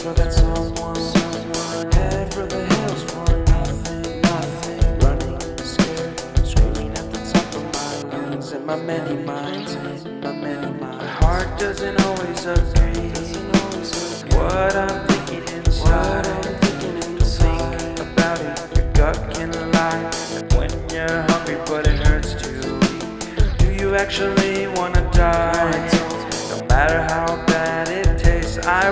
for that someone. Head for the hills for nothing. Running, scared, screaming at the top of my lungs. In my many minds, my heart doesn't always agree. What I'm thinking inside. Think about it, your gut can lie. And when you're hungry but it hurts to eat, do you actually wanna die? No matter how bad it tastes, I